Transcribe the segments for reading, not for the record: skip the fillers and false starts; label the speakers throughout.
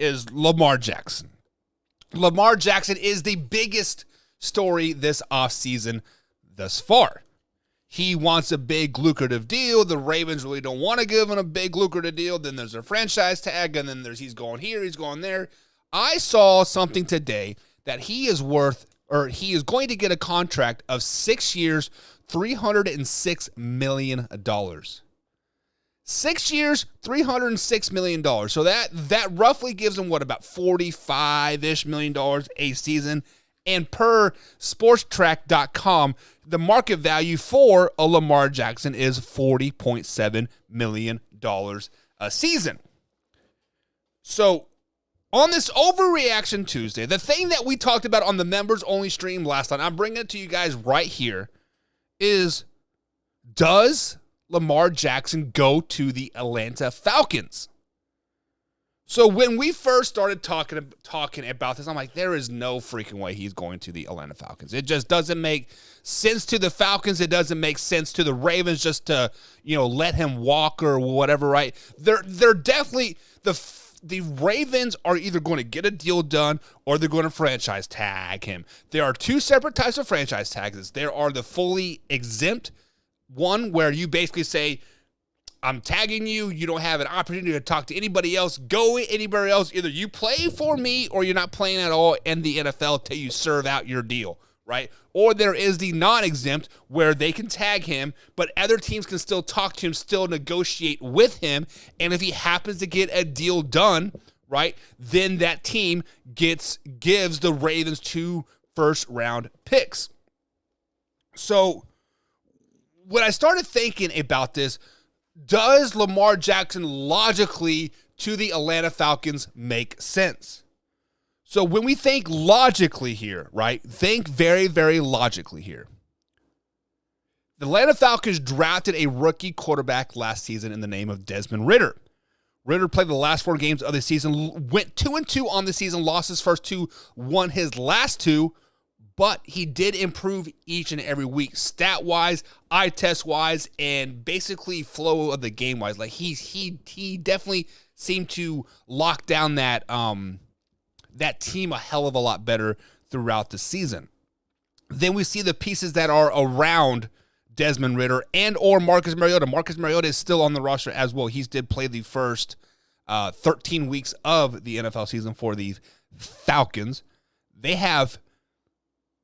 Speaker 1: is Lamar Jackson. Lamar Jackson is the biggest story this offseason thus far. He wants a big lucrative deal. The Ravens really don't want to give him a big lucrative deal. Then there's a franchise tag, and then he's going here, he's going there. I saw something today that he is going to get a contract of 6 years, $306 million. 6 years, $306 million. So that roughly gives him, about $45-ish million a season. And per sportstrack.com, the market value for a Lamar Jackson is $40.7 million a season. So on this Overreaction Tuesday, the thing that we talked about on the members-only stream last night, I'm bringing it to you guys right here, is does Lamar Jackson go to the Atlanta Falcons? So when we first started talking about this, I'm like, there is no freaking way he's going to the Atlanta Falcons. It just doesn't make sense to the Falcons. It doesn't make sense to the Ravens just to, let him walk or whatever, right? They're definitely the Ravens are either going to get a deal done or they're going to franchise tag him. There are two separate types of franchise tags. There are the fully exempt one where you basically say, I'm tagging you. You don't have an opportunity to talk to anybody else. Go anywhere else. Either you play for me or you're not playing at all in the NFL till you serve out your deal, right? Or there is the non-exempt where they can tag him, but other teams can still talk to him, still negotiate with him. And if he happens to get a deal done, right, then that team gives the Ravens 2 first-round picks. So when I started thinking about this, does Lamar Jackson logically to the Atlanta Falcons make sense? So when we think logically here, right? Think very, very logically here. The Atlanta Falcons drafted a rookie quarterback last season in the name of Desmond Ridder. Ridder played the last 4 games of the season, went 2-2 on the season, lost his first 2, won his last 2, but he did improve each and every week, stat-wise, eye test-wise, and basically flow of the game-wise. Like he definitely seemed to lock down that team a hell of a lot better throughout the season. Then we see the pieces that are around Desmond Ridder and or Marcus Mariota. Marcus Mariota is still on the roster as well. He did play the first 13 weeks of the NFL season for the Falcons. They have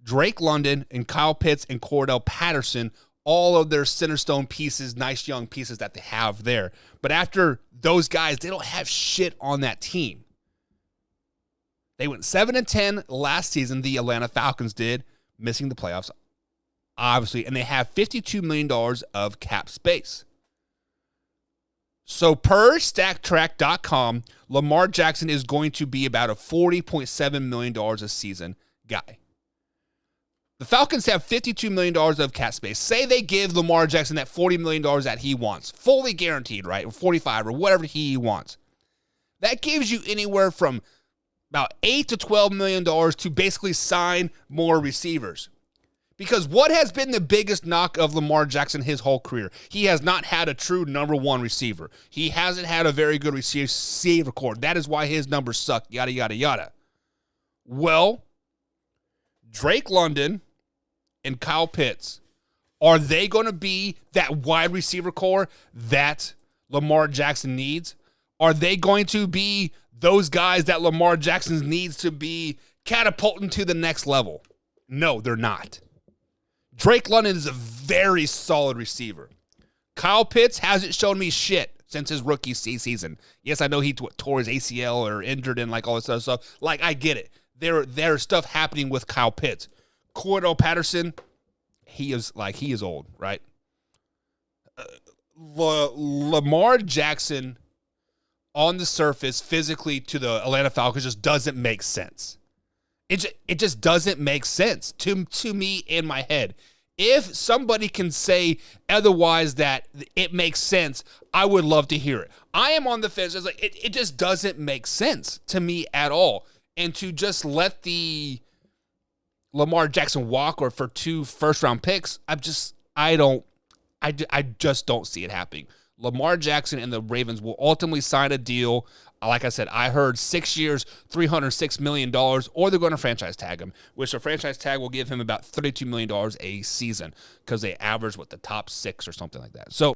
Speaker 1: Drake London and Kyle Pitts and Cordell Patterson, all of their centerstone pieces, nice young pieces that they have there. But after those guys, they don't have shit on that team. They went 7-10 last season, the Atlanta Falcons did, missing the playoffs, obviously, and they have $52 million of cap space. So per StackTrack.com, Lamar Jackson is going to be about a $40.7 million a season guy. The Falcons have $52 million of cap space. Say they give Lamar Jackson that $40 million that he wants, fully guaranteed, right? Or 45 or whatever he wants. That gives you anywhere from about $8 to $12 million to basically sign more receivers. Because what has been the biggest knock of Lamar Jackson his whole career? He has not had a true number one receiver. He hasn't had a very good receiver core. That is why his numbers suck, yada, yada, yada. Well, Drake London and Kyle Pitts, are they going to be that wide receiver core that Lamar Jackson needs? Are they going to be those guys that Lamar Jackson needs to be catapulting to the next level? No, they're not. Drake London is a very solid receiver. Kyle Pitts hasn't shown me shit since his rookie season. Yes, I know he tore his ACL or injured and like all this other stuff. Like, I get it. There's stuff happening with Kyle Pitts. Cordell Patterson, he is old, right? Lamar Jackson on the surface physically to the Atlanta Falcons just doesn't make sense. It just doesn't make sense to me in my head. If somebody can say otherwise that it makes sense, I would love to hear it. I am on the fence. It's like it just doesn't make sense to me at all. And to just let the Lamar Jackson walk or for 2 first-round picks, I just don't see it happening. Lamar Jackson and the Ravens will ultimately sign a deal. Like I said, I heard 6 years, $306 million, or they're going to franchise tag him, which a franchise tag will give him about $32 million a season because they average, the top 6 or something like that. So